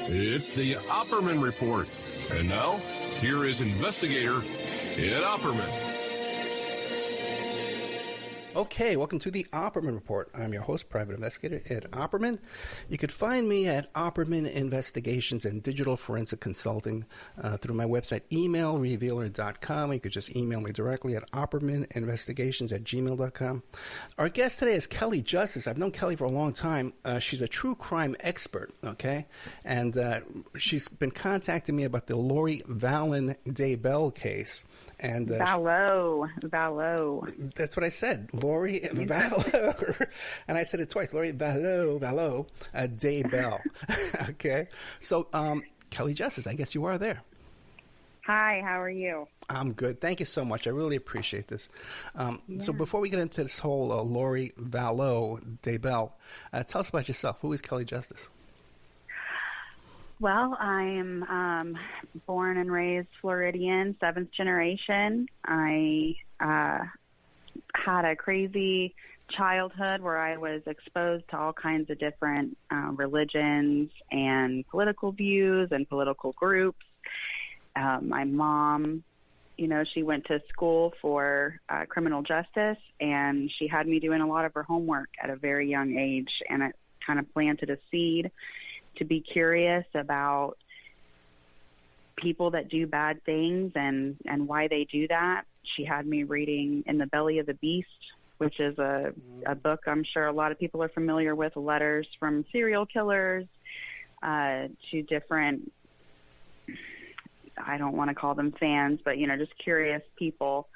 It's the Opperman Report. And now, here is investigator Ed Opperman. Okay, welcome to the Opperman Report. I'm your host, Private Investigator Ed Opperman. You could find me at Opperman Investigations and Digital Forensic Consulting through my website, emailrevealer.com. You could just email me directly at oppermaninvestigations@gmail.com. Our guest today is Kelly Justice. I've known Kelly for a long time. She's a true crime expert, okay? And she's been contacting me about the Lori Vallow Daybell case. And Vallow. That's what I said. Lori Vallow. And I said it twice. Lori Vallow Daybell. Okay. So, Kelly Justice, I guess you are there. Hi, how are you? I'm good. Thank you so much. I really appreciate this. So before we get into this whole Lori Vallow Daybell, tell us about yourself. Who is Kelly Justice? Well, I am born and raised Floridian, 7th generation. I had a crazy childhood where I was exposed to all kinds of different religions and political views and political groups. My mom, she went to school for criminal justice, and she had me doing a lot of her homework at a very young age, and it kind of planted a seed to be curious about people that do bad things and why they do that. She had me reading In the Belly of the Beast, which is a book I'm sure a lot of people are familiar with, letters from serial killers to different, I don't want to call them fans, but, just curious people.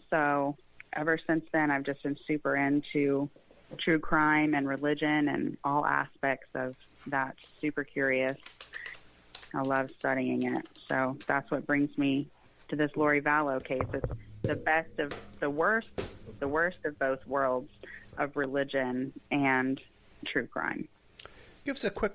So ever since then, I've just been super into true crime and religion and all aspects of that. Super curious. I love studying it. So that's what brings me to this Lori Vallow case. It's the best of the worst of both worlds of religion and true crime. Give us a quick,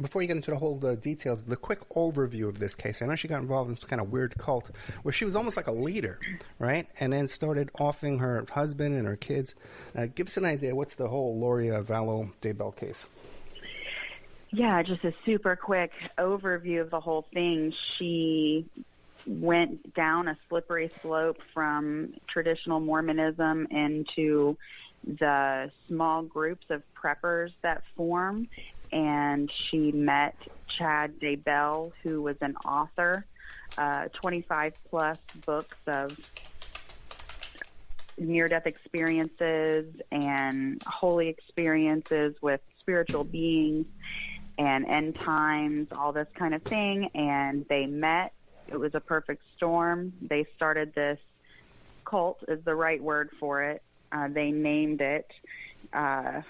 before you get into the whole details, the quick overview of this case. I know she got involved in this kind of weird cult where she was almost like a leader, right? And then started offing her husband and her kids. Give us an idea. What's the whole Lori Vallow Daybell case? Yeah, just a super quick overview of the whole thing. She went down a slippery slope from traditional Mormonism into the small groups of preppers that form, and she met Chad Daybell, who was an author, 25-plus books of near-death experiences and holy experiences with spiritual beings and end times, all this kind of thing, and they met. It was a perfect storm. They started this cult, is the right word for it. They named it, oh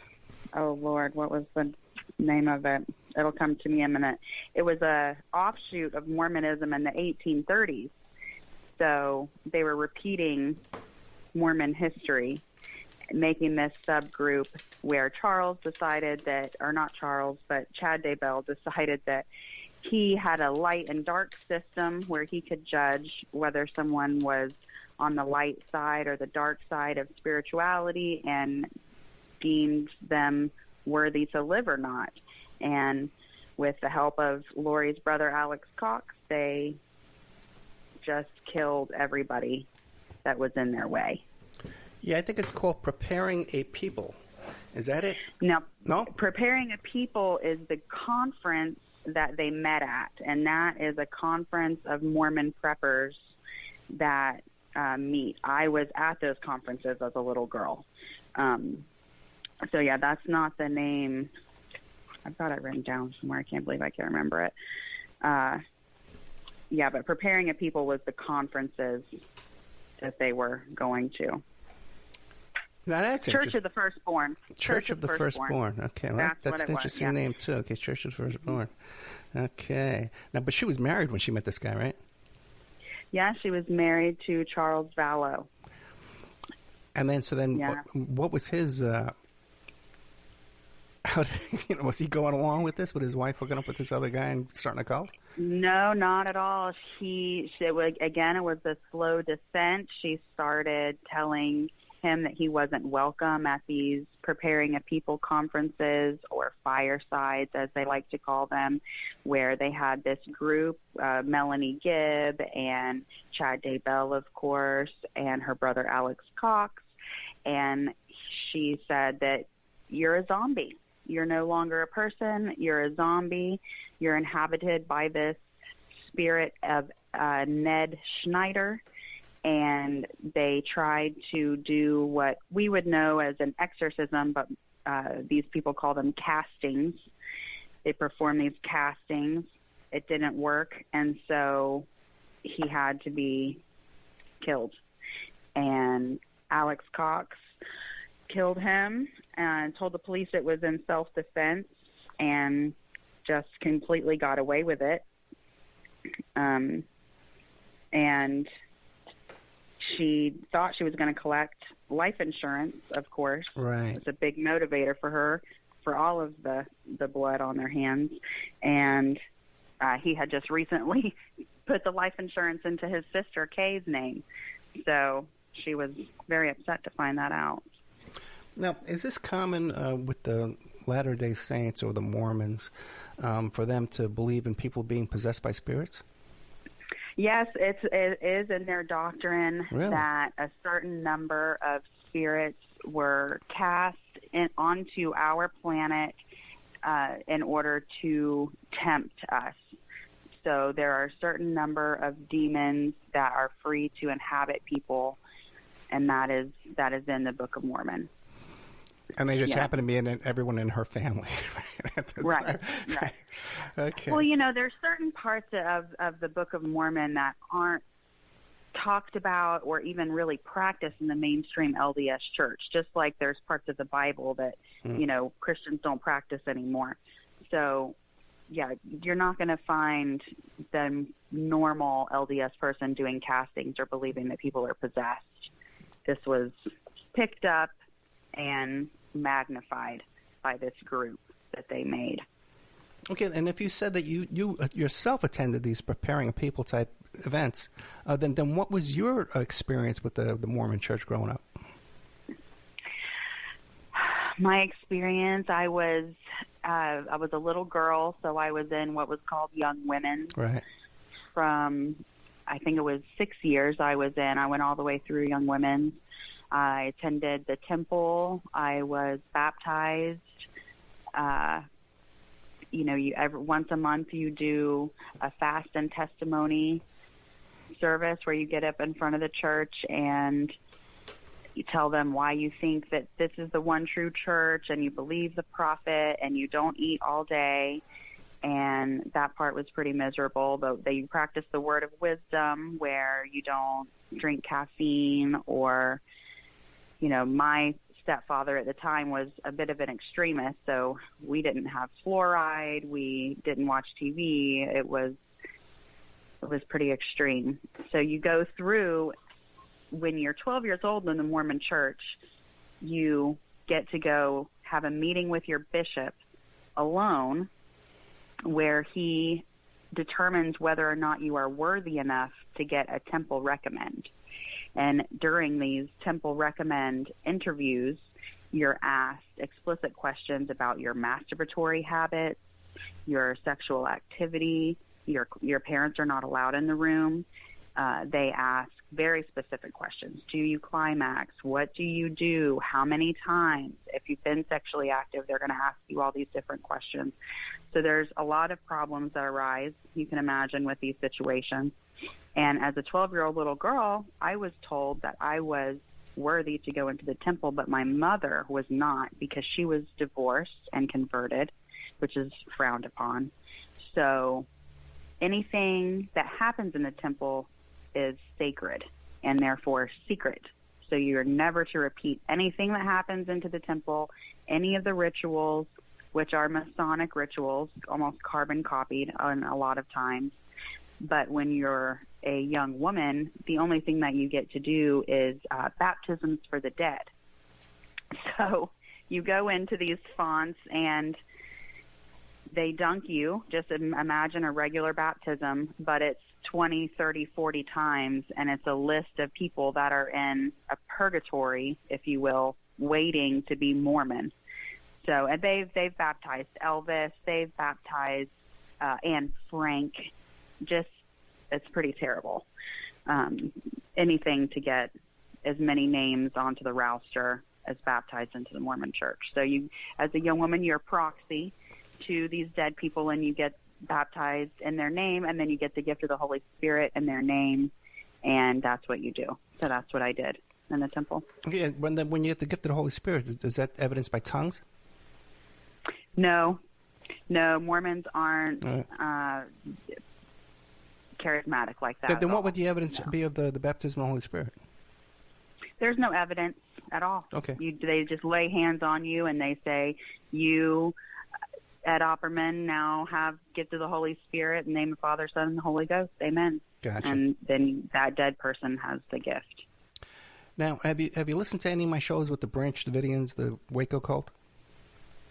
Lord, what was the name of it? It'll come to me in a minute. It was a offshoot of Mormonism in the 1830s. So they were repeating Mormon history, making this subgroup where Charles decided that, or not Charles, but Chad Daybell decided that he had a light and dark system where he could judge whether someone was on the light side or the dark side of spirituality and deemed them worthy to live or not. And with the help of Lori's brother, Alex Cox, they just killed everybody that was in their way. Yeah, I think it's called Preparing a People. Is that it? No. No? Preparing a People is the conference that they met at, and that is a conference of Mormon preppers that meet. I was at those conferences as a little girl. So, yeah, that's not the name. I've got it written down somewhere. I can't believe I can't remember it. Yeah, but Preparing a People was the conferences that they were going to. Now, that's Church of the Firstborn. Church of the Firstborn. Okay, well, that's an interesting was, yeah. name, too. Okay, Church of the Firstborn. Okay. Now, but she was married when she met this guy, right? Yeah, she was married to Charles Vallow. And then, yeah. what was his, was he going along with this, with his wife hooking up with this other guy and starting a cult? No, not at all. It was a slow descent. She started telling him that he wasn't welcome at these preparing a people conferences, or firesides, as they like to call them, where they had this group, Melanie Gibb and Chad Daybell, of course, and her brother Alex Cox. And she said that you're a zombie. You're no longer a person. You're a zombie. You're inhabited by this spirit of Ned Schneider. And they tried to do what we would know as an exorcism, but these people call them castings. They perform these castings. It didn't work, and so he had to be killed. And Alex Cox killed him and told the police it was in self-defense, and just completely got away with it. And she thought she was going to collect life insurance, of course. Right. It's a big motivator for her, for all of the blood on their hands. And he had just recently put the life insurance into his sister Kay's name. So she was very upset to find that out. Now, is this common with the Latter-day Saints or the Mormons for them to believe in people being possessed by spirits? Yes, it is in their doctrine that a certain number of spirits were cast onto our planet in order to tempt us. So there are a certain number of demons that are free to inhabit people, and that is in the Book of Mormon. And they just happen to be in everyone in her family. Right. Okay. Well, there's certain parts of the Book of Mormon that aren't talked about or even really practiced in the mainstream LDS church, just like there's parts of the Bible that, Christians don't practice anymore. So, yeah, you're not going to find the normal LDS person doing castings or believing that people are possessed. This was picked up and magnified by this group that they made. Okay, and if you said that you yourself attended these preparing a people type events, then what was your experience with the Mormon Church growing up? My experience, I was a little girl, so I was in what was called Young Women. Right. From, I think it was 6 years I was in. I went all the way through Young Women. I attended the temple. I was baptized. Once a month you do a fast and testimony service where you get up in front of the church and you tell them why you think that this is the one true church, and you believe the prophet, and you don't eat all day. And that part was pretty miserable, though. They practice the word of wisdom where you don't drink caffeine, or, my stepfather at the time was a bit of an extremist, so we didn't have fluoride, we didn't watch TV. It was pretty extreme. So you go through, when you're 12 years old in the Mormon Church, you get to go have a meeting with your bishop alone, where he determines whether or not you are worthy enough to get a temple recommend. And during these temple recommend interviews, you're asked explicit questions about your masturbatory habits, your sexual activity. Your parents are not allowed in the room. They ask very specific questions. Do you climax? What do you do? How many times? If you've been sexually active, they're going to ask you all these different questions. So there's a lot of problems that arise, you can imagine, with these situations. And as a 12-year-old little girl, I was told that I was worthy to go into the temple, but my mother was not, because she was divorced and converted, which is frowned upon. So anything that happens in the temple is sacred and therefore secret. So you're never to repeat anything that happens into the temple, any of the rituals, which are Masonic rituals, almost carbon copied on a lot of times. But when you're a young woman, the only thing that you get to do is baptisms for the dead. So you go into these fonts, and they dunk you. Just imagine a regular baptism, but it's 20, 30, 40 times, and it's a list of people that are in a purgatory, if you will, waiting to be Mormon. So, and they've baptized Elvis, they've baptized Anne Frank. Just, it's pretty terrible. Anything to get as many names onto the roster as baptized into the Mormon Church. So you, as a young woman, you're a proxy to these dead people, and you get baptized in their name, and then you get the gift of the Holy Spirit in their name, and that's what you do. So that's what I did in the temple. Okay, and when you get the gift of the Holy Spirit, is that evidenced by tongues? No, Mormons aren't charismatic like that. Then what would the evidence be of the baptism of the Holy Spirit? There's no evidence at all. Okay. They just lay hands on you, and they say, you, Ed Opperman, now have gift of the Holy Spirit in the name of Father, Son, and the Holy Ghost. Amen. Gotcha. And then that dead person has the gift. Now, have you listened to any of my shows with the Branch Davidians, the Waco cult?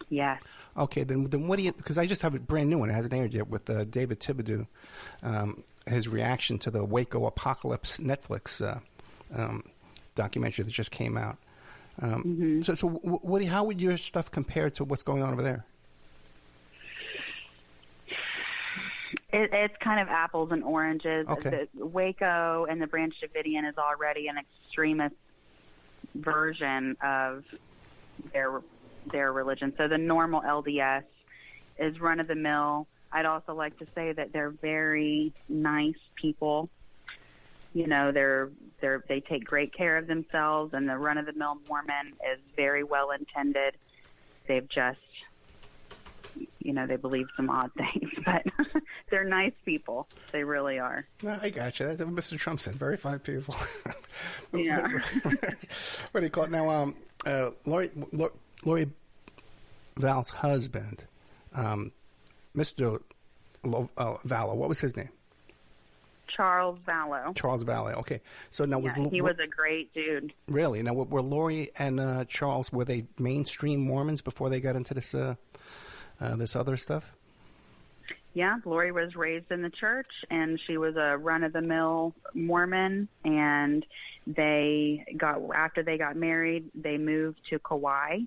Yes. Okay, then what do you? Because I just have a brand new one. It hasn't aired yet with David Thibodeau, his reaction to the Waco Apocalypse Netflix documentary that just came out. So how would your stuff compare to what's going on over there? It's kind of apples and oranges. Okay. The Waco and the Branch Davidian is already an extremist version of their religion. So the normal LDS is run-of-the-mill. I'd also like to say that they're very nice people. You know, they take great care of themselves, and the run-of-the-mill Mormon is very well-intended. They've just, they believe some odd things, but they're nice people. They really are. No, I got you. That's what Mr. Trump said. Very fine people. Yeah. What do you call it now? Lori Vallow's husband, Mr. Vallow. What was his name? Charles Vallow. Charles Vallow. Okay. So now he was a great dude. Really? Now, were Lori and Charles, were they mainstream Mormons before they got into this this other stuff? Yeah, Lori was raised in the church, and she was a run-of-the-mill Mormon. And after they got married, they moved to Kauai,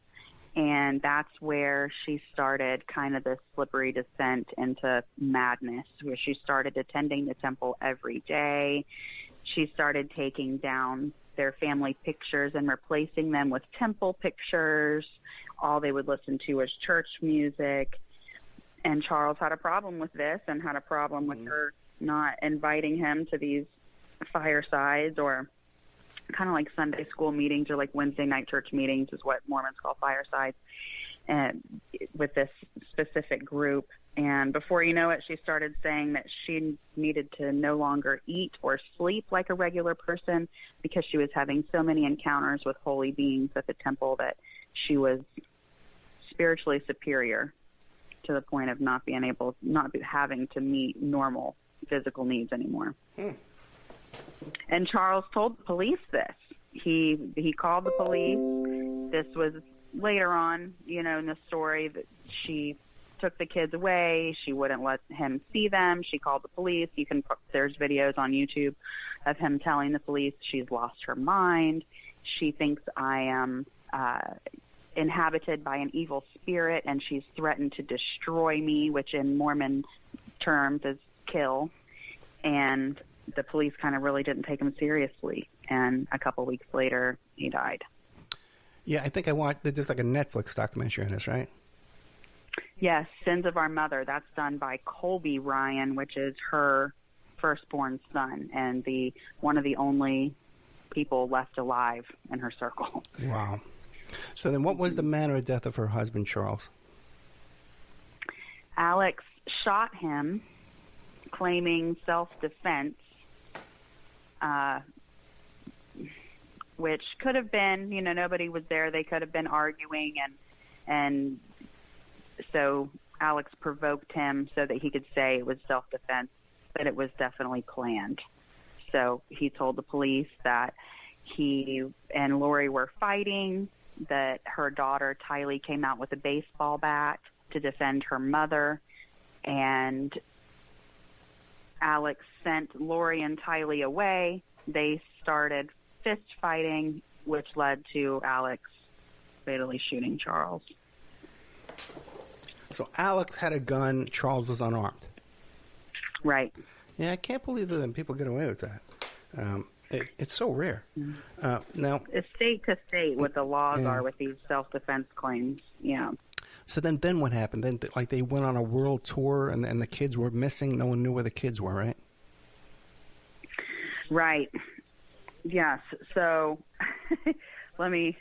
and that's where she started kind of this slippery descent into madness, where she started attending the temple every day. She started taking down their family pictures and replacing them with temple pictures. All they would listen to was church music. And Charles had a problem with this, and had a problem with her not inviting him to these firesides, or kind of like Sunday school meetings, or like Wednesday night church meetings is what Mormons call firesides, and with this specific group. And before you know it, she started saying that she needed to no longer eat or sleep like a regular person, because she was having so many encounters with holy beings at the temple that she was spiritually superior, to the point of not having to meet normal physical needs anymore. And Charles told the police this. He called the police. This was later on, in the story, that she took the kids away. She wouldn't let him see them. She called the police. There's videos on YouTube of him telling the police she's lost her mind. She thinks I am inhabited by an evil spirit, and she's threatened to destroy me, which in Mormon terms is kill. And the police kind of really didn't take him seriously, and a couple weeks later he died. Yeah, I think I watched, there's like a Netflix documentary on this, right? Yes, Sins of Our Mother. That's done by Colby Ryan, which is her firstborn son, and one of the only people left alive in her circle. Wow. So then what was the manner of death of her husband, Charles? Alex shot him, claiming self-defense, which could have been, nobody was there. They could have been arguing, and so Alex provoked him so that he could say it was self-defense, but it was definitely planned. So he told the police that he and Lori were fighting, that her daughter, Tylee, came out with a baseball bat to defend her mother, and Alex sent Lori and Tylee away. They started fist fighting, which led to Alex fatally shooting Charles. So Alex had a gun. Charles was unarmed. Right. Yeah, I can't believe that people get away with that. It's so rare. Now, it's state to state what the laws are with these self-defense claims. Yeah. So then what happened? Then, like, they went on a world tour, and the kids were missing. No one knew where the kids were, right? Right. Yes. So let me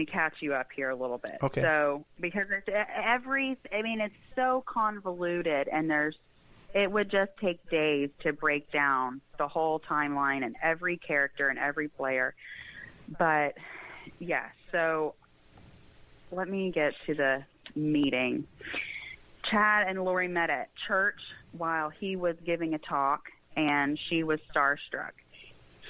catch you up here a little bit. Okay. So because it's so convoluted, and it would just take days to break down the whole timeline and every character and every player. But yeah, so let me get to the meeting. Chad and Lori met at church while he was giving a talk, and she was starstruck.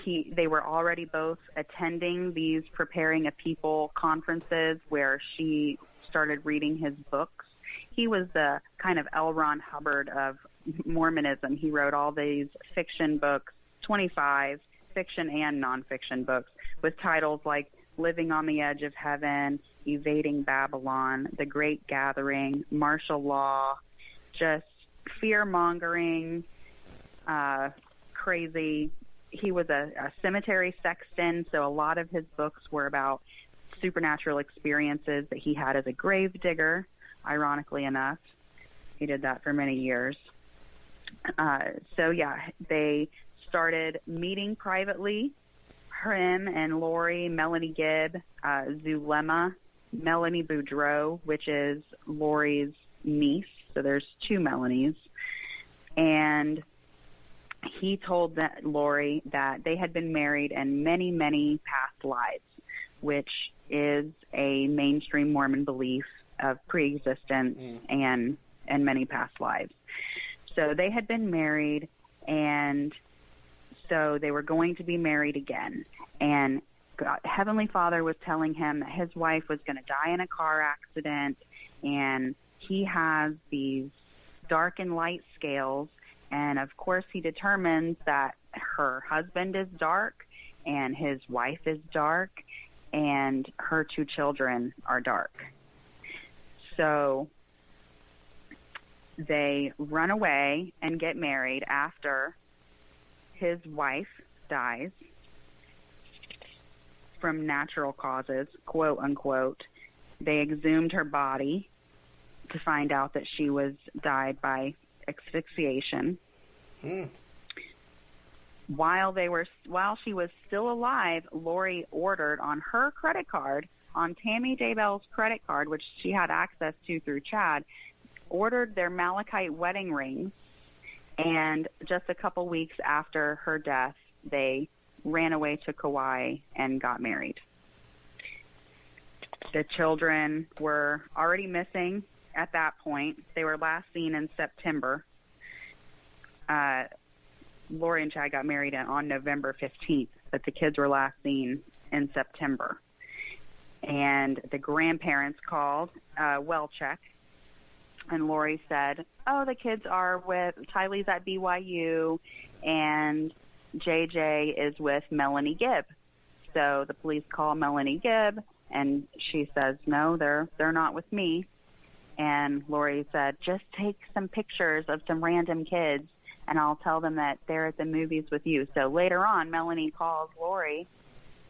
They were already both attending these Preparing a People conferences where she started reading his books. He was the kind of L. Ron Hubbard of Mormonism. He wrote all these fiction books, 25 fiction and nonfiction books, with titles like Living on the Edge of Heaven, Evading Babylon, The Great Gathering, Martial Law, just fear-mongering, crazy. He was a cemetery sexton, so a lot of his books were about supernatural experiences that he had as a grave digger, ironically enough. He did that for many years. So, yeah, they started meeting privately. Him and Lori, Melanie Gibb, Zulema, Melanie Boudreau, which is Lori's niece. So there's two Melanies. And he told Lori that they had been married in many, many past lives, which is a mainstream Mormon belief of preexistence and many past lives. So they had been married, and so they were going to be married again. And Heavenly Father was telling him that his wife was going to die in a car accident, and he has these dark and light scales. And, of course, he determines that her husband is dark and his wife is dark and her two children are dark. So they run away and get married after his wife dies from natural causes, quote unquote. They exhumed her body to find out that she was died by asphyxiation. While she was still alive, Lori ordered on her credit card, on Tammy Daybell's credit card, which she had access to through Chad, ordered their malachite wedding rings. And just a couple weeks after her death, they ran away to Kauai and got married. The children were already missing at that point. They were last seen in September. Lori and Chad got married on November 15th, but the kids were last seen in September. And the grandparents called, well check, and Lori said, oh, the kids are with, Tylee's at BYU, and JJ is with Melanie Gibb. So the police call Melanie Gibb, and she says, no, they're not with me. And Lori said, just take some pictures of some random kids, and I'll tell them that they're at the movies with you. So later on, Melanie calls Lori,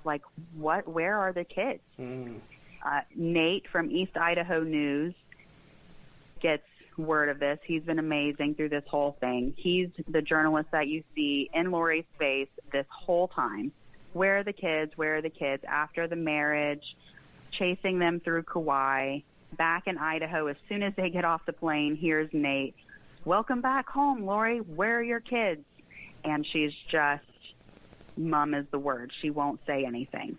like, what? Where are the kids? Nate from East Idaho News gets word of this. He's been amazing through this whole thing. He's the journalist that you see in Lori's face this whole time. Where are the kids? Where are the kids? After the marriage, chasing them through Kauai, back in Idaho. As soon as they get off the plane, here's Nate. Welcome back home, Lori. Where are your kids? And she's just, mum is the word. She won't say anything.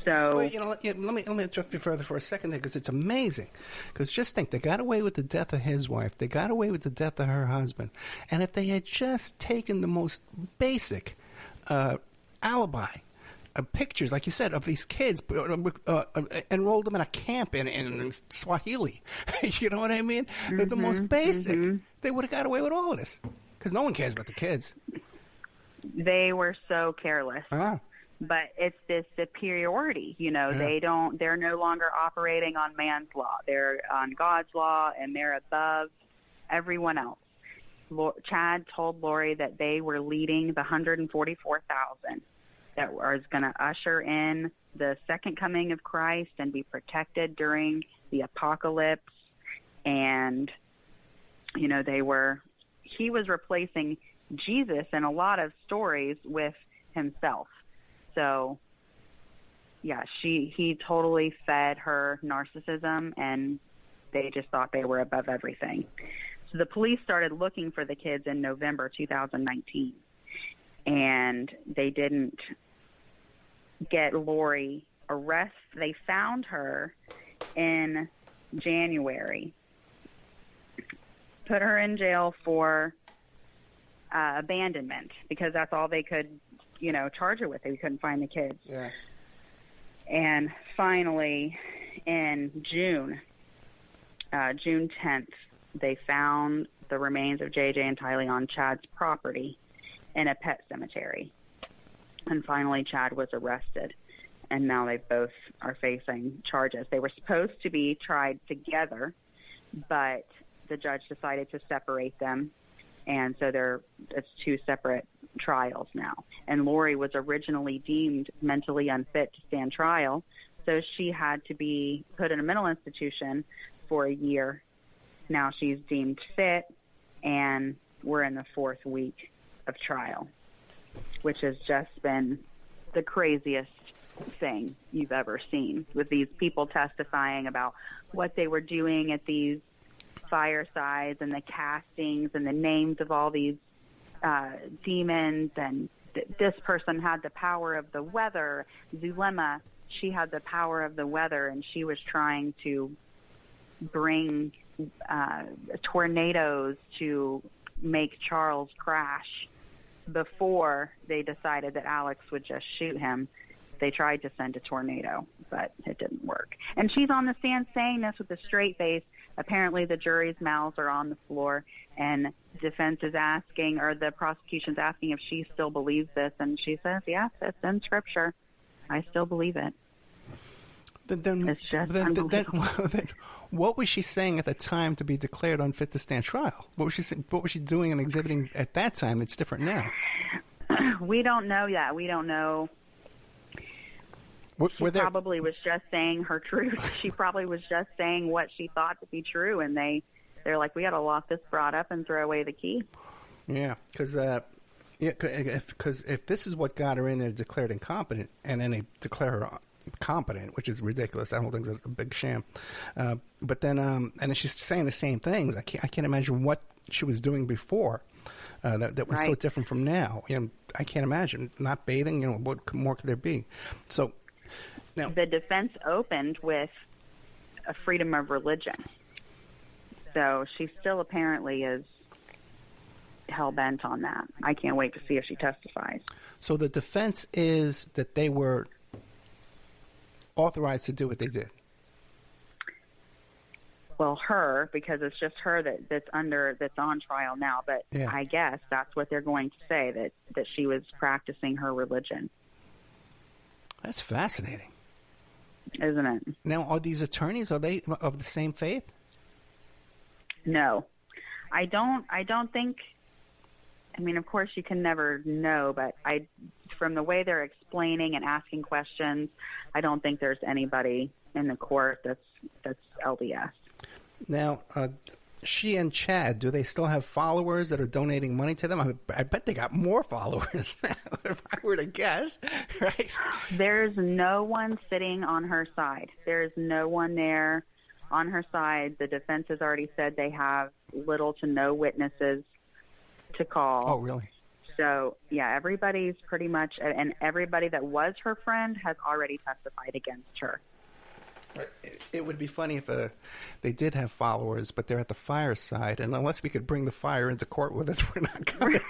So, well, let me interrupt you further for a second there, because it's amazing. Because just think, they got away with the death of his wife. They got away with the death of her husband. And if they had just taken the most basic alibi, pictures, like you said, of these kids, enrolled them in a camp in Swahili. You know what I mean? They're the most basic. They would have got away with all of this because no one cares about the kids. They were so careless. But it's this superiority, they're no longer operating on man's law. They're on God's law, and they're above everyone else. Chad told Lori that they were leading the 144,000 that was going to usher in the second coming of Christ and be protected during the apocalypse. And, he was replacing Jesus in a lot of stories with himself. So, yeah, he totally fed her narcissism, and they just thought they were above everything. So the police started looking for the kids in November 2019, and they didn't get Lori arrested. They found her in January, put her in jail for abandonment because that's all they could charge her with. They couldn't find the kids. Yeah. And finally, in June 10th, they found the remains of JJ and Tylee on Chad's property in a pet cemetery. And finally, Chad was arrested, and now they both are facing charges. They were supposed to be tried together, but the judge decided to separate them, and so it's two separate trials now. And Lori was originally deemed mentally unfit to stand trial, so she had to be put in a mental institution for a year. Now she's deemed fit, and we're in the 4th week of trial, which has just been the craziest thing you've ever seen, with these people testifying about what they were doing at these firesides and the castings and the names of all these demons. And this person had the power of the weather. Zulema, she had the power of the weather, and she was trying to bring tornadoes to make Charles crash. Before they decided that Alex would just shoot him, they tried to send a tornado, but it didn't work. And she's on the stand saying this with a straight face. Apparently the jury's mouths are on the floor, and defense is asking, or the prosecution's asking, if she still believes this, and she says, yes, it's in Scripture. I still believe it. Then what was she saying at the time to be declared unfit to stand trial? What was she doing and exhibiting at that time that's different now? We don't know yet. We don't know. She probably was just saying her truth. She probably was just saying what she thought to be true, and they're like, we got to lock this broad up and throw away the key. Yeah, because if this is what got her in there declared incompetent, and then they declare her competent, which is ridiculous. I don't think it's a big sham. But then, and then she's saying the same things. I can't imagine what she was doing before that was so different from now. I can't imagine not bathing. What more could there be? So now the defense opened with a freedom of religion. So she still apparently is hell bent on that. I can't wait to see if she testifies. So the defense is that they were authorized to do what they did. Well, her, because it's just her that's on trial now. But yeah. I guess that's what they're going to say, that she was practicing her religion. That's fascinating, isn't it? Now, are these attorneys, are they of the same faith? No, I don't think. I mean, of course, you can never know, but from the way they're explaining and asking questions, I don't think there's anybody in the court that's LDS. Now, she and Chad, do they still have followers that are donating money to them? I bet they got more followers now, if I were to guess, right? There's no one sitting on her side. There's no one there on her side. The defense has already said they have little to no witnesses to call. Oh, really? So, yeah, everybody's pretty much, and everybody that was her friend has already testified against her. It would be funny if they did have followers, but they're at the fireside, and unless we could bring the fire into court with us, we're not going.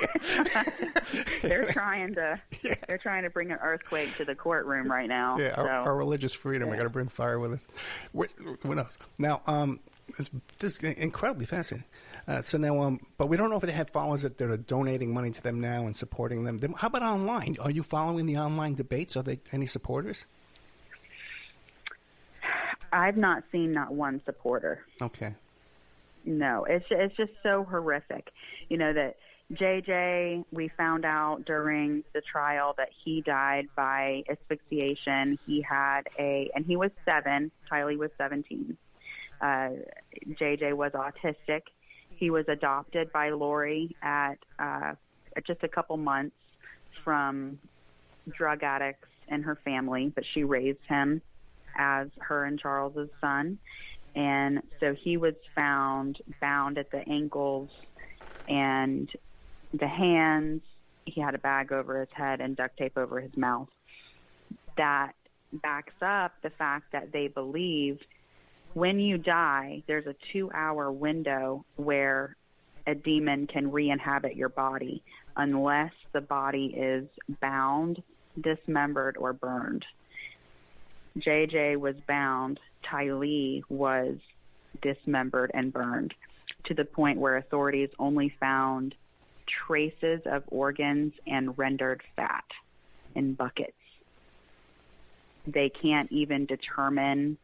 They're trying to bring an earthquake to the courtroom right now. Yeah, our religious freedom. We got to bring fire with us. What else? Now, this is incredibly fascinating. So now, but we don't know if they have followers that are donating money to them now and supporting them. How about online? Are you following the online debates? Are they any supporters? I've not seen not one supporter. Okay. No, it's just so horrific. That JJ, we found out during the trial that he died by asphyxiation. He was 7. Tylee was 17. JJ was autistic. He was adopted by Lori at just a couple months from drug addicts in her family, but she raised him as her and Charles's son. And so he was found bound at the ankles and the hands. He had a bag over his head and duct tape over his mouth. That backs up the fact that they believe when you die, there's a 2-hour window where a demon can re-inhabit your body unless the body is bound, dismembered, or burned. JJ was bound. Tylee was dismembered and burned to the point where authorities only found traces of organs and rendered fat in buckets. They can't even determine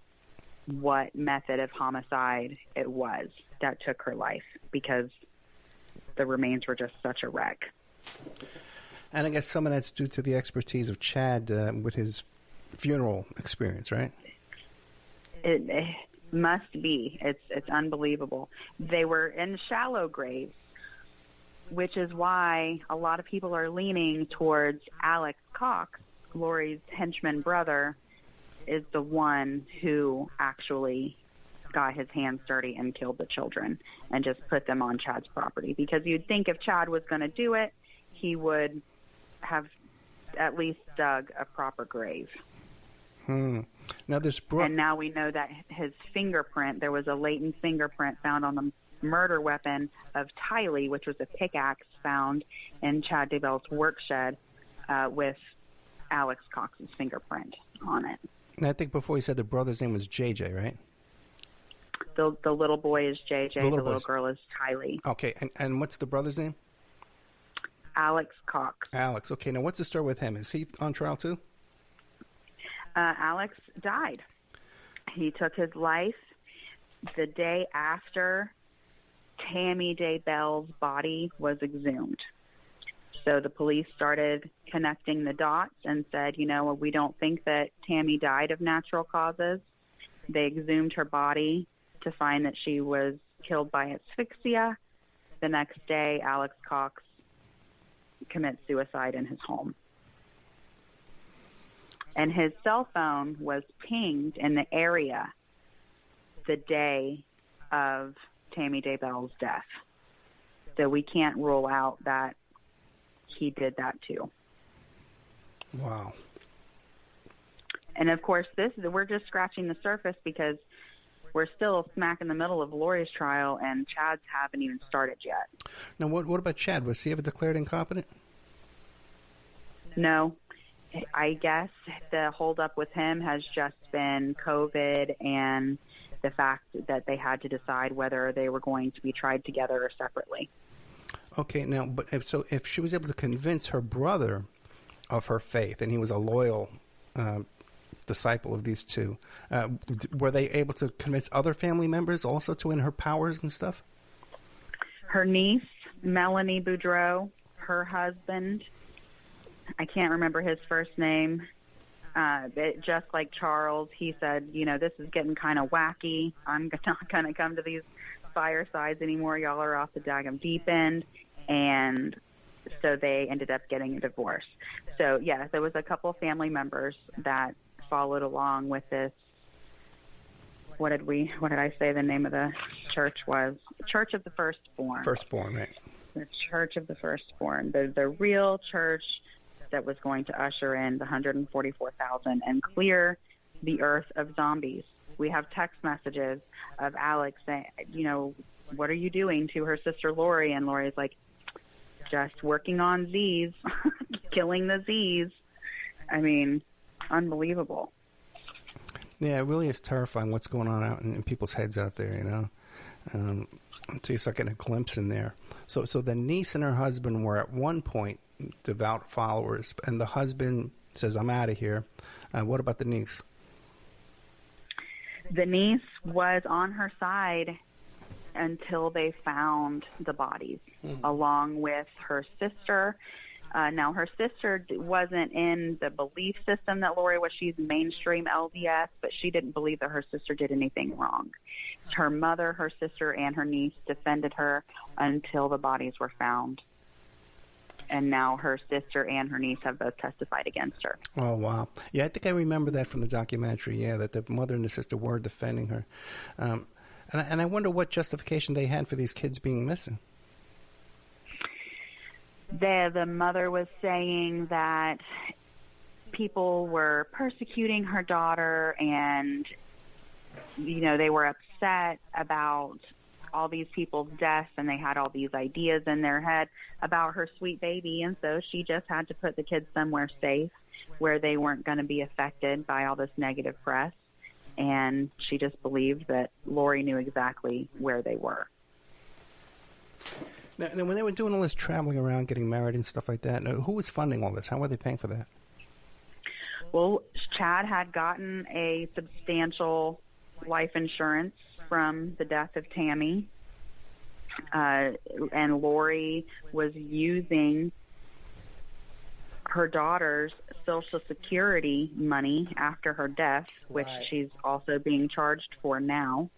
what method of homicide it was that took her life because the remains were just such a wreck. And I guess some of that's due to the expertise of Chad with his funeral experience, right? It must be. It's unbelievable. They were in shallow graves, which is why a lot of people are leaning towards Alex Cox, Lori's henchman brother, is the one who actually got his hands dirty and killed the children and just put them on Chad's property. Because you'd think if Chad was going to do it, he would have at least dug a proper grave. Now and now we know that his fingerprint, there was a latent fingerprint found on the murder weapon of Tylee, which was a pickaxe found in Chad Daybell's work shed with Alex Cox's fingerprint on it. And I think before you said the brother's name was JJ, right? The little boy is JJ. The little girl is Tylee. Okay, and what's the brother's name? Alex Cox. Alex. Okay, now what's the story with him? Is he on trial too? Alex died. He took his life the day after Tammy Daybell's body was exhumed. So the police started connecting the dots and said, we don't think that Tammy died of natural causes. They exhumed her body to find that she was killed by asphyxia. The next day, Alex Cox commits suicide in his home. And his cell phone was pinged in the area the day of Tammy Daybell's death. So we can't rule out that he did that too. Wow. And of course, we're just scratching the surface because we're still smack in the middle of Lori's trial and Chad's haven't even started yet. Now, what about Chad? Was he ever declared incompetent? No. I guess the holdup with him has just been COVID and the fact that they had to decide whether they were going to be tried together or separately. Okay, now, but if she was able to convince her brother of her faith, and he was a loyal disciple of these two, were they able to convince other family members also to win her powers and stuff? Her niece, Melanie Boudreau, her husband, I can't remember his first name, just like Charles, he said, this is getting kind of wacky. I'm not going to come to these firesides anymore. Y'all are off the daggum deep end. And so they ended up getting a divorce. So, yeah, there was a couple of family members that followed along with this. What did I say the name of the church was? Church of the Firstborn. Firstborn, right. The Church of the Firstborn. The real church that was going to usher in the 144,000 and clear the earth of zombies. We have text messages of Alex saying, what are you doing to her sister Lori? And Lori's like, just working on Z's, killing the Z's. I mean, unbelievable. Yeah, it really is terrifying what's going on out in people's heads out there, until you start getting a glimpse in there. So the niece and her husband were at one point devout followers, and the husband says, I'm out of here. What about the niece? The niece was on her side until they found the bodies, along with her sister. Now, her sister wasn't in the belief system that Lori was. She's mainstream LDS, but she didn't believe that her sister did anything wrong. Her mother, her sister, and her niece defended her until the bodies were found. And now her sister and her niece have both testified against her. Oh, wow. Yeah, I think I remember that from the documentary, that the mother and the sister were defending her. And I wonder what justification they had for these kids being missing. The mother was saying that people were persecuting her daughter, and, they were upset about all these people's deaths, and they had all these ideas in their head about her sweet baby, and so she just had to put the kids somewhere safe where they weren't going to be affected by all this negative press, and she just believed that Lori knew exactly where they were. Now, when they were doing all this traveling around, getting married and stuff like that, who was funding all this? How were they paying for that? Well, Chad had gotten a substantial life insurance from the death of Tammy, and Lori was using her daughter's Social Security money after her death, which she's also being charged for now.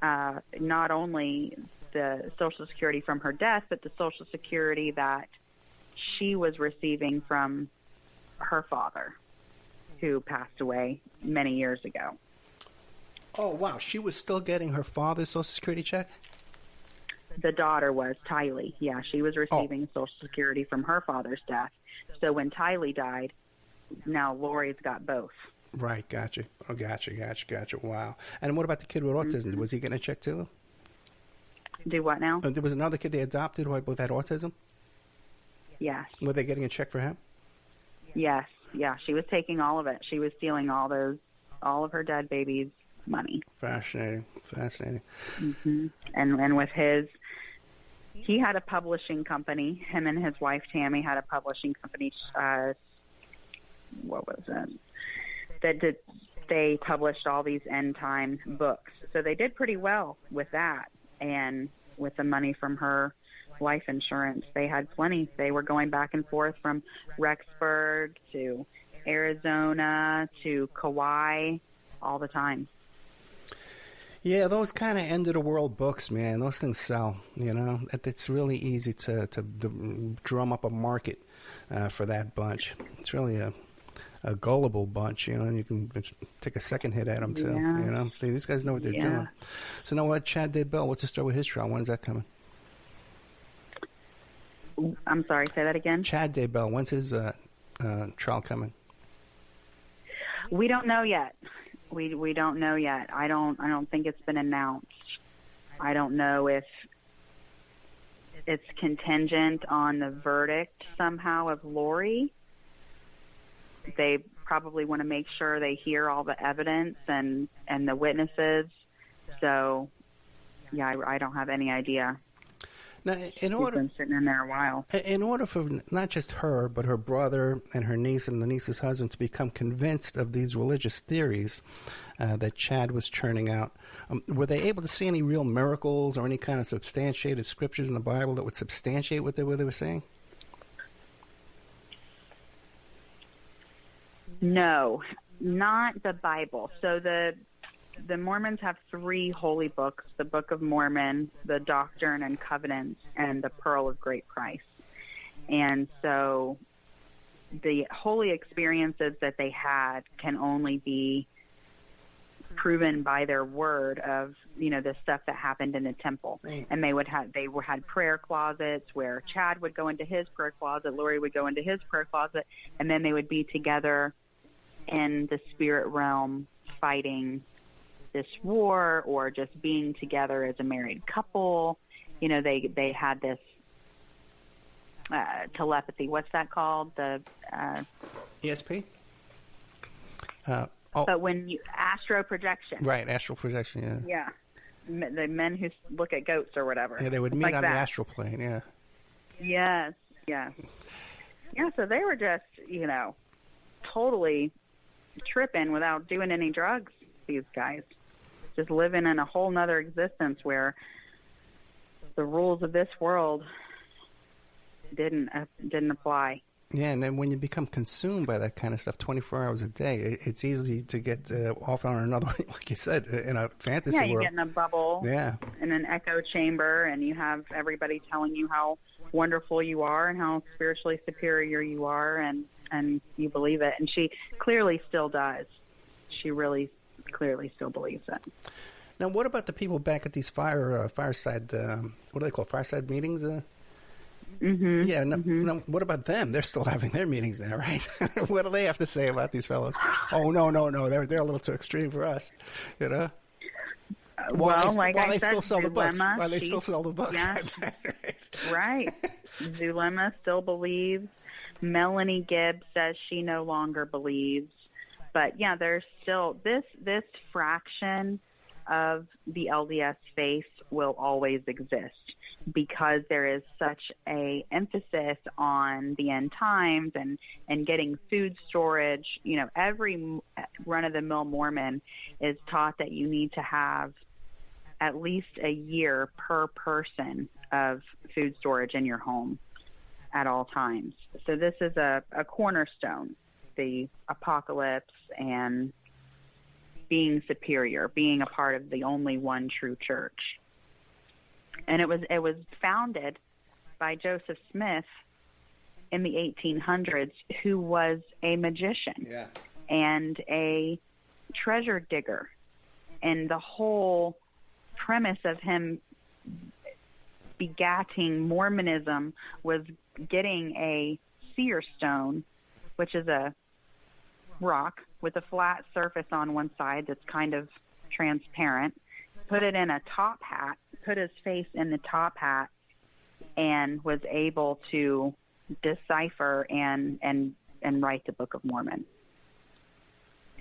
Not only the Social Security from her death, but the Social Security that she was receiving from her father, who passed away many years ago. Oh, wow. She was still getting her father's Social Security check? The daughter was, Tylee. Yeah, she was receiving Social Security from her father's death. So when Tylee died, now Lori's got both. Right, gotcha. Oh, gotcha. Wow. And what about the kid with autism? Mm-hmm. Was he getting a check too? Do what now? There was another kid they adopted who I believe had autism? Yes. Were they getting a check for him? Yes. Yeah, she was taking all of it. She was stealing all of her dead babies' money. Fascinating. Mm-hmm. And with he had a publishing company. Him and his wife Tammy had a publishing company. What was it? They published all these end time books. So they did pretty well with that, and with the money from her life insurance, they had plenty. They were going back and forth from Rexburg to Arizona to Kauai all the time. Yeah, those kind of end-of-the-world books, man, those things sell, It's really easy to drum up a market for that bunch. It's really a gullible bunch, and you can take a second hit at them, too, Yeah. These guys know what they're doing. So now what, Chad Daybell, what's the story with his trial? When is that coming? I'm sorry, say that again? Chad Daybell, when's his trial coming? We don't know yet. We don't know yet. I don't think it's been announced. I don't know if it's contingent on the verdict somehow of Lori. They probably want to make sure they hear all the evidence and the witnesses. So, yeah, I don't have any idea. Now, She's been sitting in there a while. In order for not just her, but her brother and her niece and the niece's husband to become convinced of these religious theories that Chad was churning out, were they able to see any real miracles or any kind of substantiated scriptures in the Bible that would substantiate what they were saying? No, not the Bible. So the Mormons have 3 holy books: the Book of Mormon, the Doctrine and Covenants, and the Pearl of Great Price. And so the holy experiences that they had can only be proven by their word of, the stuff that happened in the temple. And they had prayer closets where Chad would go into his prayer closet, Lori would go into his prayer closet, and then they would be together in the spirit realm fighting this war or just being together as a married couple. You know, they had this telepathy. What's that called? The ESP? But when you astro projection. Right, astral projection, yeah. Yeah. The men who look at goats or whatever. Yeah, they would meet like on that. the astral plane, yeah. Yes, yes. Yeah, so they were just, you know, totally tripping without doing any drugs, these guys. Just living in a whole nother existence where the rules of this world didn't apply. Yeah, and then when you become consumed by that kind of stuff 24 hours a day, it's easy to get off on another, like you said, in a fantasy world. Yeah, you get in a bubble, yeah, in an echo chamber, and you have everybody telling you how wonderful you are and how spiritually superior you are, and you believe it. And she clearly still does. She really clearly still believes it. Now, what about the people back at these fireside, what do they call fireside meetings? Mm-hmm. Yeah, no, what about them? They're still having their meetings now, right? What do they have to say about these fellows? Oh, no, they're a little too extreme for us, you know? While they still sell the books. While they still sell the books. Yeah, right. Zulema still believes. Melanie Gibbs says she no longer believes. But, yeah, there's still this fraction of the LDS faith will always exist, because there is such a emphasis on the end times and getting food storage. You know, every run-of-the-mill Mormon is taught that you need to have at least a year per person of food storage in your home at all times. So this is a cornerstone, the apocalypse and being superior, being a part of the only one true church. And it was founded by Joseph Smith in the 1800s, who was a magician and a treasure digger. And the whole premise of him begatting Mormonism was getting a seer stone, which is a rock with a flat surface on one side that's kind of transparent, put it in a top hat, put his face in the top hat, and was able to decipher and write the Book of Mormon.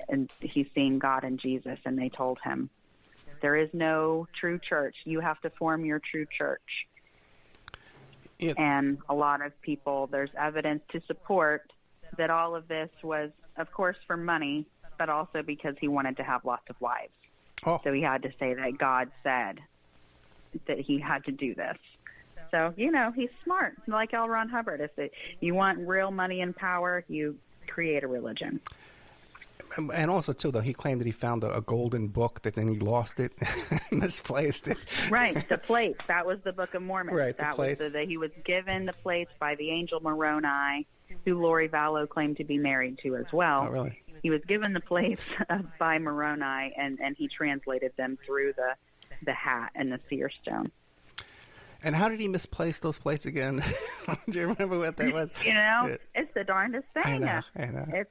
And he's seen God and Jesus, and they told him, there is no true church. You have to form your true church. Yeah. And a lot of people, there's evidence to support that all of this was, of course, for money, but also because he wanted to have lots of wives. Oh. So he had to say that God said that he had to do this. So, you know, he's smart, like L. Ron Hubbard. If you want real money and power, you create a religion. And also, too, though, he claimed that he found a golden book, that then he lost it, misplaced it. Right, the plates. That was the Book of Mormon. Right, that the plates. Was he was given the plates by the angel Moroni, who Lori Vallow claimed to be married to as well. Oh, really? He was given the plates by Moroni, and he translated them through the hat and the seer stone. And how did he misplace those plates again? Do you remember what that was? You know, it's the darndest thing. I know.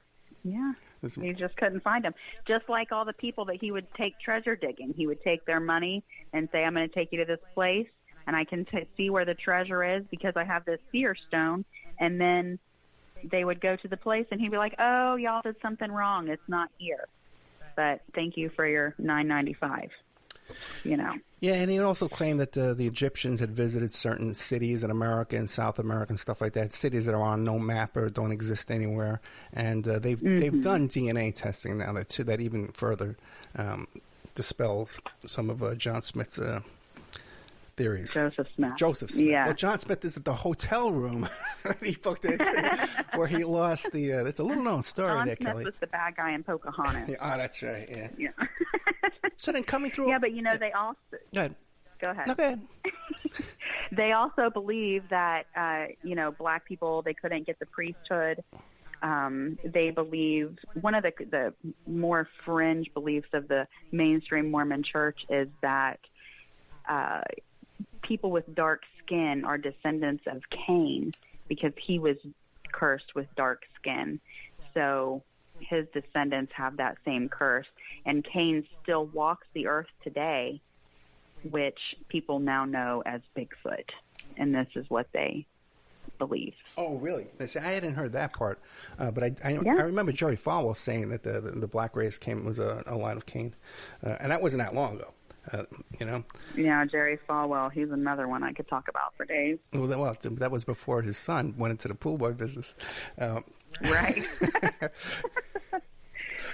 He just couldn't find them. Just like all the people that he would take treasure digging. He would take their money and say, I'm going to take you to this place, and I can see where the treasure is because I have this seer stone. And then they would go to the place, and he'd be like, oh, y'all did something wrong. It's not here. But thank you for your $9.95. You know. Yeah, and he also claimed that the Egyptians had visited certain cities in America and South America and stuff like that, cities that are on no map or don't exist anywhere, and they've done DNA testing now that even further dispels some of John Smith's theories. Joseph Smith. Yeah. Well, John Smith is at the hotel room he booked it where he lost the. It's a little known story John there, Smith Kelly. was the bad guy in Pocahontas. Yeah, that's right. Yeah. So then coming through. Yeah, but you know they also. Go ahead. Go ahead. No, go ahead. They also believe that black people, they couldn't get the priesthood. They believe one of the more fringe beliefs of the mainstream Mormon church is that people with dark skin are descendants of Cain because he was cursed with dark skin. So his descendants have that same curse. And Cain still walks the earth today, which people now know as Bigfoot. And this is what they believe. Oh, really? See, I hadn't heard that part, but I remember Jerry Falwell saying that the black race was a line of Cain, and that wasn't that long ago. Yeah, Jerry Falwell, he's another one I could talk about for days. Well, that was before his son went into the pool boy business. Right.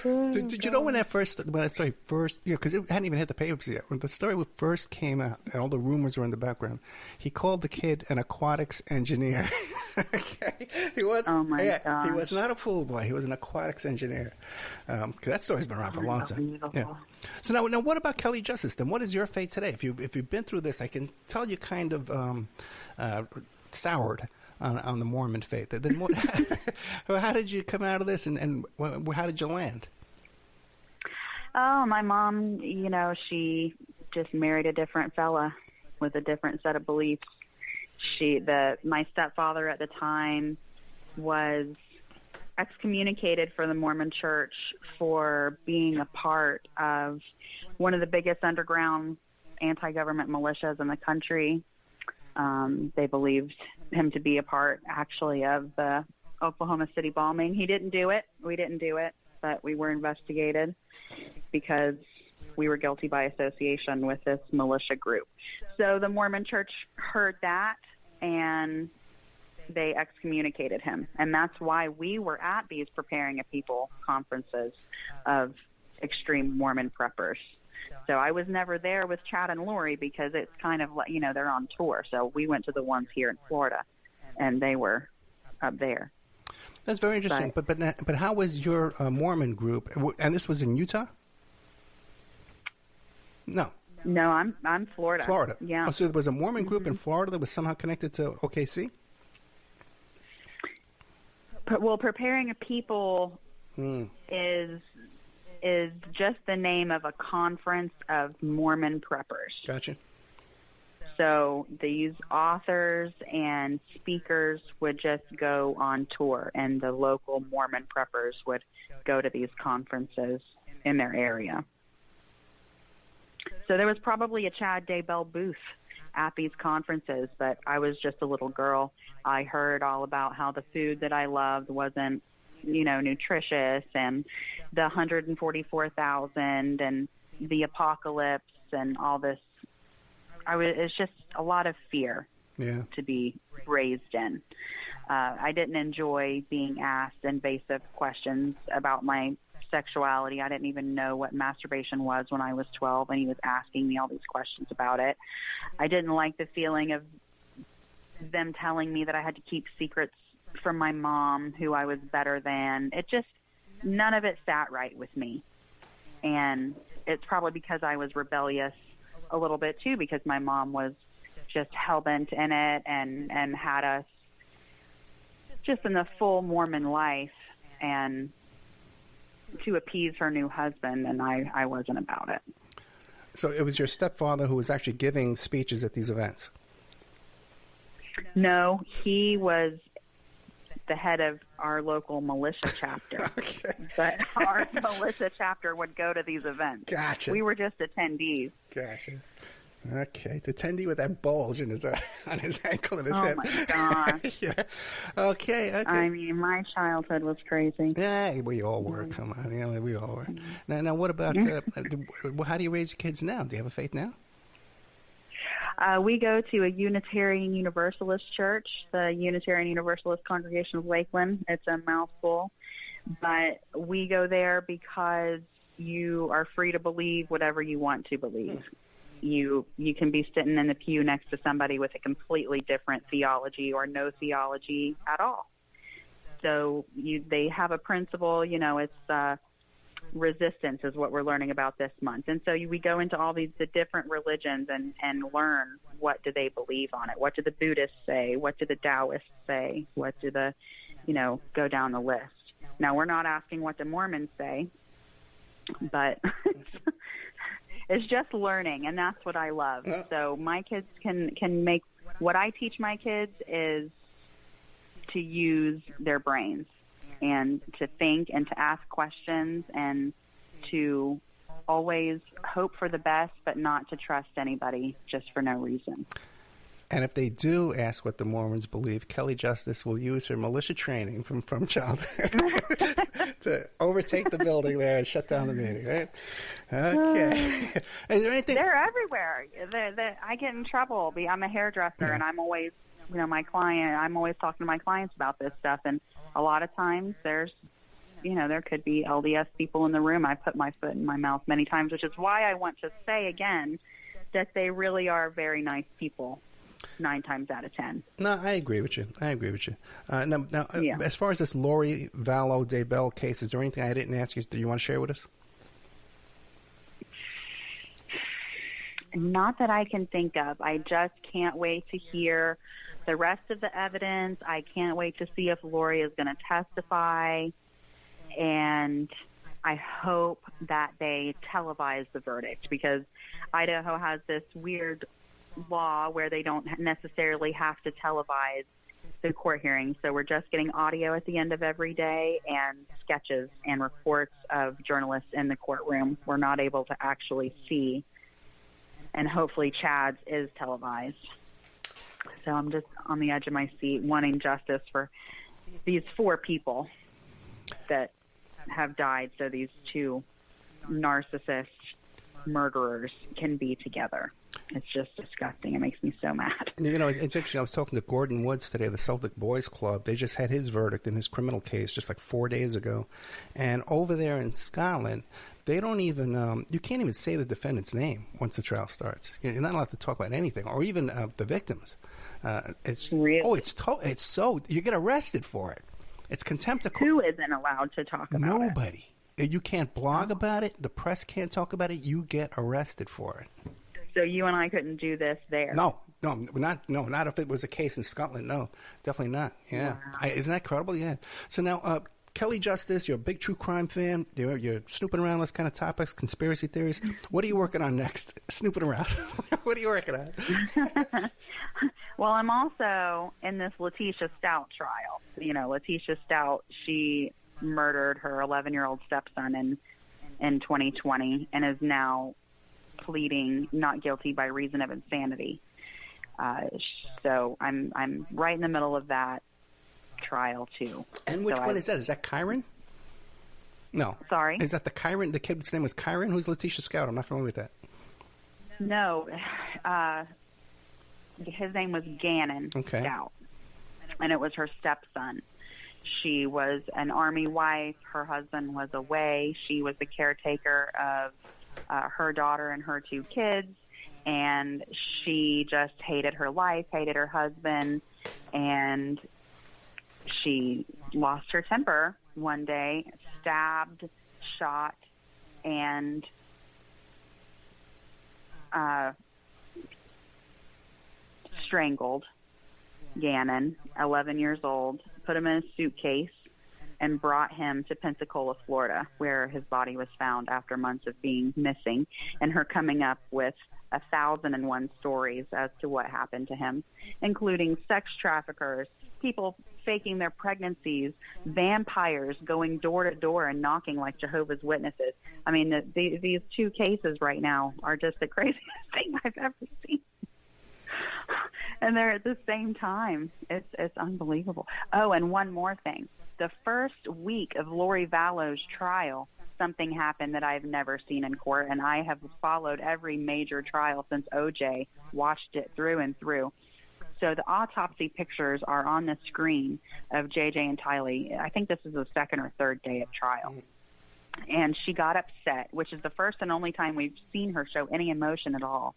Did you know when that story first, because it hadn't even hit the papers yet, when the story first came out and all the rumors were in the background, he called the kid an aquatics engineer. Okay? He was, oh my gosh. He was not a pool boy. He was an aquatics engineer. Because that story's been around for a long time. Yeah. So now what about Kelly Justice? Then what is your fate today? If you've been through this, I can tell you kind of soured on the Mormon faith. Then how did you come out of this, and how did you land? Oh, my mom, she just married a different fella with a different set of beliefs. My stepfather at the time was excommunicated from the Mormon Church for being a part of one of the biggest underground anti-government militias in the country. They believed him to be a part, actually, of the Oklahoma City bombing. He didn't do it. We didn't do it, but we were investigated because we were guilty by association with this militia group. So the Mormon Church heard that, and they excommunicated him. And that's why we were at these Preparing a People conferences of extreme Mormon preppers. So I was never there with Chad and Lori because it's kind of like, they're on tour. So we went to the ones here in Florida, and they were up there. That's very interesting. But how was your Mormon group? And this was in Utah? No. No, I'm Florida. Florida. Yeah. Oh, so there was a Mormon group in Florida that was somehow connected to OKC? Well, Preparing a People is just the name of a conference of Mormon preppers. Gotcha. So these authors and speakers would just go on tour, and the local Mormon preppers would go to these conferences in their area. So there was probably a Chad Daybell booth at these conferences, but I was just a little girl. I heard all about how the food that I loved wasn't, nutritious, and the 144,000 and the apocalypse and all this. It's just a lot of fear to be raised in. I didn't enjoy being asked invasive questions about my sexuality. I didn't even know what masturbation was when I was 12, and he was asking me all these questions about it. I didn't like the feeling of them telling me that I had to keep secrets from my mom, who I was better than. None of it sat right with me. And it's probably because I was rebellious a little bit too, because my mom was just hell-bent in it and had us just in the full Mormon life, and to appease her new husband, and I wasn't about it. So it was your stepfather who was actually giving speeches at these events? No, he was the head of our local militia chapter. Okay. But our militia chapter would go to these events. Gotcha. We were just attendees. Gotcha. Okay. The attendee with that bulge in on his ankle and his hip. Oh, my gosh. Yeah. Okay. I mean, my childhood was crazy. Yeah, we all were. Come on. We all were. Now what about, how do you raise your kids now? Do you have a faith now? We go to a Unitarian Universalist church, the Unitarian Universalist Congregation of Lakeland. It's a mouthful, but we go there because you are free to believe whatever you want to believe. You can be sitting in the pew next to somebody with a completely different theology or no theology at all. So they have a principle, it's resistance is what we're learning about this month. And so we go into all the different religions and learn what do they believe on it. What do the Buddhists say? What do the Taoists say? What do the, go down the list. Now, we're not asking what the Mormons say, but it's just learning, and that's what I love. So my kids can make, what I teach my kids is to use their brains. and to think and to ask questions and to always hope for the best, but not to trust anybody just for no reason. And if they do ask what the Mormons believe, Kelly Justice will use her militia training from childhood to overtake the building there and shut down the meeting, right? Okay. Is there anything? They're everywhere. I get in trouble. I'm a hairdresser, and I'm always, I'm always talking to my clients about this stuff. And a lot of times there could be LDS people in the room. I put my foot in my mouth many times, which is why I want to say again that they really are very nice people. 9 times out of 10. No, I agree with you. Now, as far as this Lori Vallow Daybell case, is there anything I didn't ask you? Do you want to share with us? Not that I can think of. I just can't wait to hear the rest of the evidence. I can't wait to see if Lori is going to testify. And I hope that they televise the verdict, because Idaho has this weird law where they don't necessarily have to televise the court hearings. So we're just getting audio at the end of every day and sketches and reports of journalists in the courtroom. We're not able to actually see. And hopefully Chad's is televised. So I'm just on the edge of my seat wanting justice for these 4 people that have died, so these 2 narcissist murderers can be together. It's just disgusting. It makes me so mad. It's interesting. I was talking to Gordon Woods today of the Celtic Boys Club. They just had his verdict in his criminal case just like 4 days ago. And over there in Scotland, they don't even, you can't even say the defendant's name once the trial starts. You're not allowed to talk about anything, or even the victims. It's really? It's so, you get arrested for it. It's contempt of court. Who isn't allowed to talk about it? Nobody. You can't blog about it. The press can't talk about it. You get arrested for it. So you and I couldn't do this there? No, not if it was a case in Scotland. No, definitely not. Yeah. Wow. Isn't that incredible? Yeah. So now, Kelly Justice, you're a big true crime fan. You're snooping around those kind of topics, conspiracy theories. What are you working on next? Snooping around. What are you working on? Well, I'm also in this Letitia Stout trial. Letitia Stout, she murdered her 11-year-old stepson in 2020 and is now pleading not guilty by reason of insanity. So I'm right in the middle of that trial too. And which one is that? Is that Kyron? No. Sorry? Is that the Kyron? The kid's name was Kyron? Who's Letitia Stout? I'm not familiar with that. No. His name was Gannon Stout. And it was her stepson. She was an Army wife. Her husband was away. She was the caretaker of her daughter and her 2 kids. And she just hated her life, hated her husband, and she lost her temper one day, stabbed, shot, and strangled Gannon, 11 years old, put him in a suitcase, and brought him to Pensacola, Florida, where his body was found after months of being missing, and her coming up with 1,001 stories as to what happened to him, including sex traffickers, people faking their pregnancies, vampires going door to door and knocking like Jehovah's Witnesses. I mean, these 2 cases right now are just the craziest thing I've ever seen. And they're at the same time. It's unbelievable. Oh, and one more thing. The first week of Lori Vallow's trial, something happened that I've never seen in court, and I have followed every major trial since OJ, watched it through and through. So the autopsy pictures are on the screen of JJ and Tylee. I think this is the 2nd or 3rd day of trial. And she got upset, which is the first and only time we've seen her show any emotion at all.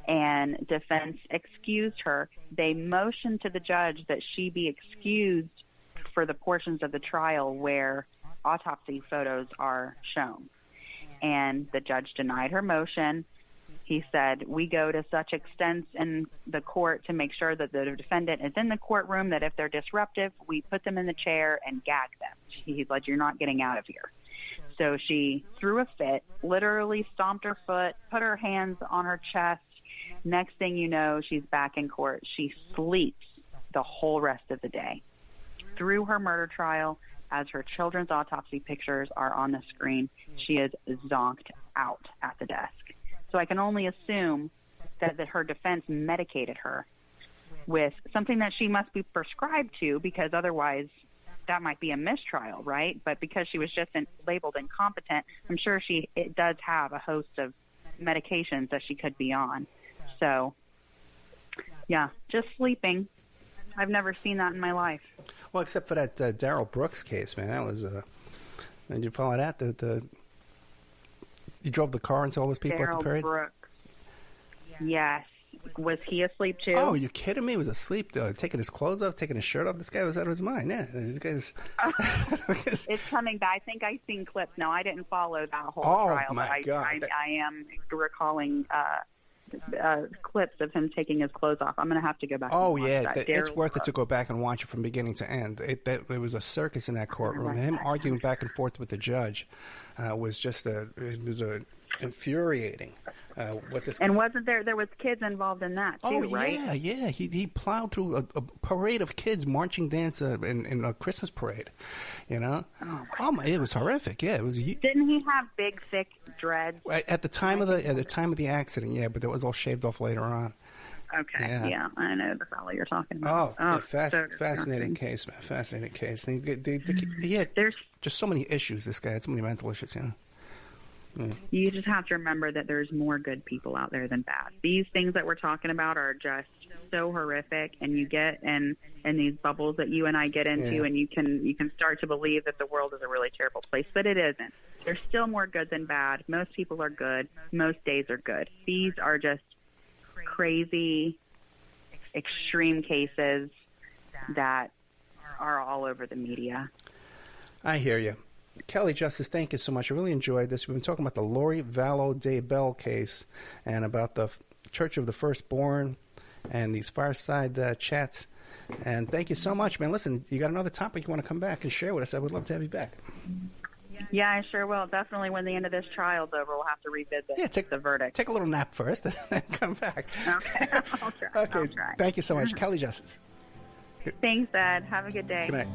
And defense excused her. They motioned to the judge that she be excused for the portions of the trial where autopsy photos are shown. And the judge denied her motion. He said, we go to such extents in the court to make sure that the defendant is in the courtroom that if they're disruptive, we put them in the chair and gag them. He's like, you're not getting out of here. So she threw a fit, literally stomped her foot, put her hands on her chest. Next thing you know, she's back in court. She sleeps the whole rest of the day. Through her murder trial, as her children's autopsy pictures are on the screen, she is zonked out at the desk. So I can only assume that her defense medicated her with something that she must be prescribed to, because otherwise that might be a mistrial, right? But because she was just labeled incompetent, I'm sure it does have a host of medications that she could be on. So, yeah, just sleeping. I've never seen that in my life. Well, except for that Daryl Brooks case, man. That was did you follow that? You drove the car into all those people at the parade? Daryl Brooks. Yes. Was he asleep too? Oh, are you kidding me? He was asleep, taking his clothes off, taking his shirt off. This guy was out of his mind. Yeah, this guy's... It's coming back. I think I've seen clips. No, I didn't follow that whole trial. My God. I am recalling clips of him taking his clothes off. I'm going to have to go back and watch that. It's worth it to go back and watch it from beginning to end. It was a circus in that courtroom. Him arguing back and forth with the judge was just infuriating. And wasn't there was kids involved in that too, right? Yeah. He plowed through a parade of kids marching dance in a Christmas parade. You know, it was horrific. Yeah, it was. Didn't he have big, thick dreads at the time of the accident? Yeah, but that was all shaved off later on. Okay, yeah, I know the fellow you're talking about. Fascinating case, man. Fascinating case. He had just so many issues. This guy had so many mental issues. You know. You just have to remember that there's more good people out there than bad. These things that we're talking about are just so horrific, and you get in these bubbles that you and I get into, and you can start to believe that the world is a really terrible place, but it isn't. There's still more good than bad. Most people are good. Most days are good. These are just crazy, extreme cases that are all over the media. I hear you. Kelly Justice, thank you so much. I really enjoyed this. We've been talking about the Lori Vallow Daybell case and about the Church of the Firstborn and these fireside chats. And thank you so much, man. Listen, you got another topic you want to come back and share with us? I would love to have you back. Yeah, I sure will. Definitely when the end of this trial's over, we'll have to revisit the verdict. Take a little nap first and then come back. Okay, I'll try. Okay, thank you so much. Kelly Justice. Thanks, Ed. Have a good day. Good night.